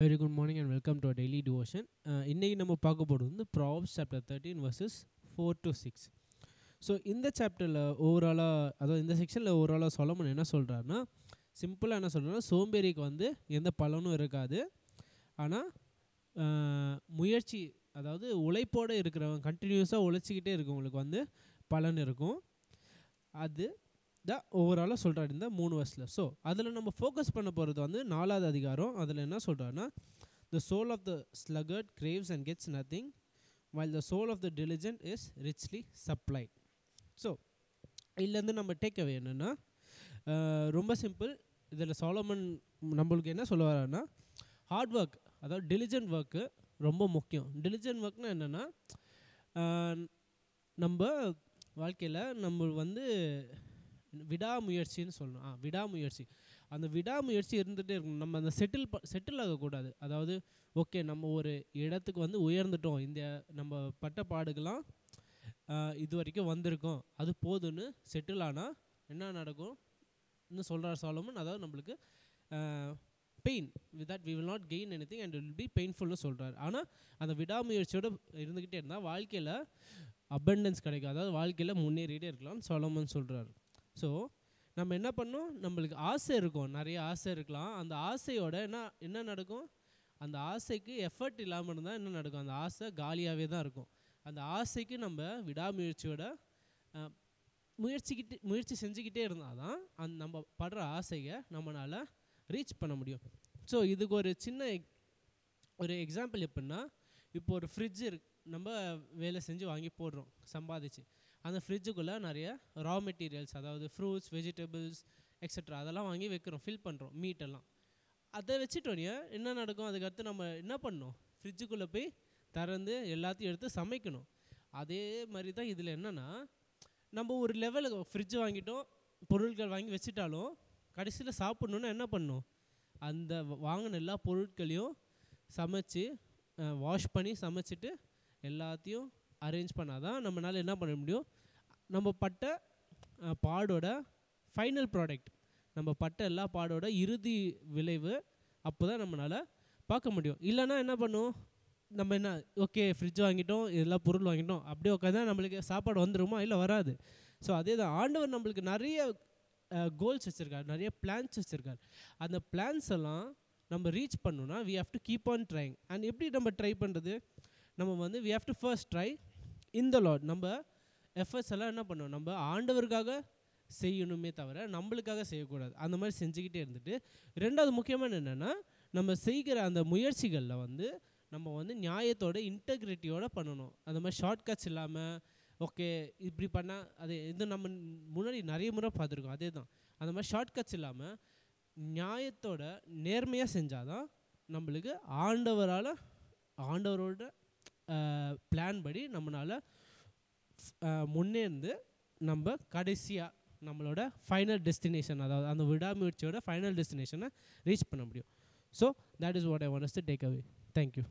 Very good morning and welcome to our daily devotion. இன்னைக்கு நம்ம பார்க்க போகிறது வந்து Proverbs chapter 13 verses 4 to 6. So இந்த சாப்டரில் ஓவராலாக அதாவது இந்த செக்ஷனில் ஓவராலாக சொலமன் என்ன சொல்கிறாருன்னா, சிம்பிளாக என்ன சொல்கிறாருன்னா, சோம்பேறிக்கு வந்து எந்த பலனும் இருக்காது. ஆனால் முயற்சி அதாவது உழைப்போடு இருக்கிறவங்க கண்டினியூஸாக உழைச்சிக்கிட்டே இருக்கவங்களுக்கு வந்து பலன் இருக்கும். அது தான் ஓவராலாக சொல்கிறாரு இந்த 3 வர்ஸில். ஸோ அதில் நம்ம ஃபோக்கஸ் பண்ண போகிறது வந்து 4வது அதிகாரம். அதில் என்ன சொல்கிறாருன்னா, the soul of the sluggard craves and gets nothing, while the soul of the diligent is richly supplied. So இதுலேருந்து நம்ம டேக் அவே என்னென்னா, ரொம்ப சிம்பிள். இதில் சாலமன் நம்மளுக்கு என்ன சொல்ல வர்றாருன்னா, ஹார்ட் ஒர்க் அதாவது டிலிஜென்ட் ஒர்க்கு ரொம்ப முக்கியம். டிலிஜென்ட் ஒர்க்னால் என்னென்னா, நம்ம வாழ்க்கையில் நம்ம வந்து விடாமுயற்சின்னு சொல்லணும். விடாமுயற்சி, அந்த விடாமுயற்சி இருந்துகிட்டே இருக்கணும். நம்ம அந்த செட்டில் ஆகக்கூடாது. அதாவது ஓகே நம்ம ஒரு இடத்துக்கு வந்து உயர்ந்துட்டோம், இந்த நம்ம பட்ட பாடுகள்லாம் இது வரைக்கும் வந்திருக்கோம், அது போதுன்னு செட்டில் ஆனால் என்ன நடக்கும் இன்னும் சொல்கிறார் சாலமன். அதாவது நம்மளுக்கு pain with that we will not gain anything and it will be பெயின்ஃபுல்னு சொல்கிறார். ஆனால் அந்த விடாமுயற்சியோடு இருந்துக்கிட்டே இருந்தால் வாழ்க்கையில் அபண்டன்ஸ் கிடைக்கும், அதாவது வாழ்க்கையில் முன்னேறிகிட்டே இருக்கலாம்னு சாலமன் சொல்கிறார். ஸோ நம்ம என்ன பண்ணோம், நம்மளுக்கு ஆசை இருக்கும், நிறைய ஆசை இருக்கலாம். அந்த ஆசையோட என்ன நடக்கும், அந்த ஆசைக்கு எஃபர்ட் இல்லாமல் இருந்தால் என்ன நடக்கும், அந்த ஆசை காலியாகவே தான் இருக்கும். அந்த ஆசைக்கு நம்ம விடாமுயற்சியோட முயற்சி செஞ்சுக்கிட்டே இருந்தால் தான் நம்ம படுற ஆசையை நம்மளால் ரீச் பண்ண முடியும். ஸோ இதுக்கு ஒரு சின்ன ஒரு எக்ஸாம்பிள் எப்படின்னா, இப்போ ஒரு ஃப்ரிட்ஜ் நம்ம வேலை செஞ்சு வாங்கி போடுறோம் சம்பாதிச்சு. அந்த ஃப்ரிட்ஜுக்குள்ளே நிறைய ரா மெட்டீரியல்ஸ் அதாவது ஃப்ரூட்ஸ், வெஜிடபிள்ஸ் எக்ஸட்ரா அதெல்லாம் வாங்கி வைக்கிறோம், ஃபில் பண்ணுறோம், மீட்டெல்லாம். அதை வச்சுட்டோன்னே என்ன நடக்கும், அதுக்கடுத்து நம்ம என்ன பண்ணணும், ஃப்ரிட்ஜுக்குள்ளே போய் திறந்து எல்லாத்தையும் எடுத்து சமைக்கணும். அதே மாதிரி தான் இதில் என்னென்னா, நம்ம ஒரு லெவலுக்கு ஃப்ரிட்ஜ் வாங்கிட்டோம், பொருட்கள் வாங்கி வச்சுட்டாலும் கடைசியில் சாப்பிட்ணுன்னா என்ன பண்ணணும், அந்த வாங்கின எல்லா பொருட்களையும் சமைச்சு வாஷ் பண்ணி சமைச்சிட்டு எல்லாத்தையும் அரேஞ்ச் பண்ணால் தான் நம்மளால் என்ன பண்ண முடியும், நம்ம பட்ட பாடோட ஃபைனல் ப்ராடக்ட், நம்ம பட்ட எல்லா பாடோட இறுதி விளைவு அப்போ தான் நம்மளால் பார்க்க முடியும். இல்லைனா என்ன பண்ணுவோம், நம்ம என்ன ஓகே ஃப்ரிட்ஜ் வாங்கிட்டோம், எல்லா பொருள் வாங்கிட்டோம், அப்படியே உட்காந்தா நம்மளுக்கு சாப்பாடு வந்துடுமா, இல்லை வராது. ஸோ அதே தான் ஆண்டவர் நம்மளுக்கு நிறைய கோல்ஸ் வச்சுருக்காரு, நிறைய பிளான்ஸ் வச்சுருக்காரு. அந்த பிளான்ஸ் எல்லாம் நம்ம ரீச் பண்ணணுன்னா we have to keep on trying. And எப்படி நம்ம ட்ரை பண்ணுறது, நம்ம வந்து we have to first try in the lord. நம்ம எஃபர்ட்ஸ் எல்லாம் என்ன பண்ணணும், நம்ம ஆண்டவருக்காக செய்யணுமே தவிர நம்மளுக்காக செய்யக்கூடாது. அந்த மாதிரி செஞ்சுக்கிட்டே இருந்துட்டு, ரெண்டாவது முக்கியமான என்னென்னா, நம்ம செய்கிற அந்த முயற்சிகளில் வந்து நம்ம வந்து நியாயத்தோட இன்டெகிரிட்டியோடு பண்ணணும். அந்த மாதிரி ஷார்ட்கட்ஸ் இல்லாமல் ஓகே இப்படி பண்ணால் அது இது நம்ம முன்னாடி நிறைய முறை பார்த்துருக்கோம். அதே தான் அந்த மாதிரி ஷார்ட்கட்ஸ் இல்லாமல் நியாயத்தோட நேர்மையாக செஞ்சால் தான் நம்மளுக்கு ஆண்டவரோட பிளான் படி நம்மளால் முன்னேந்து நம்ம கடைசியாக நம்மளோட ஃபைனல் டெஸ்டினேஷன் அதாவது அந்த விடாமுயற்சியோட ஃபைனல் டெஸ்டினேஷனை ரீச் பண்ண முடியும். So that is what I want us to take away. Thank you.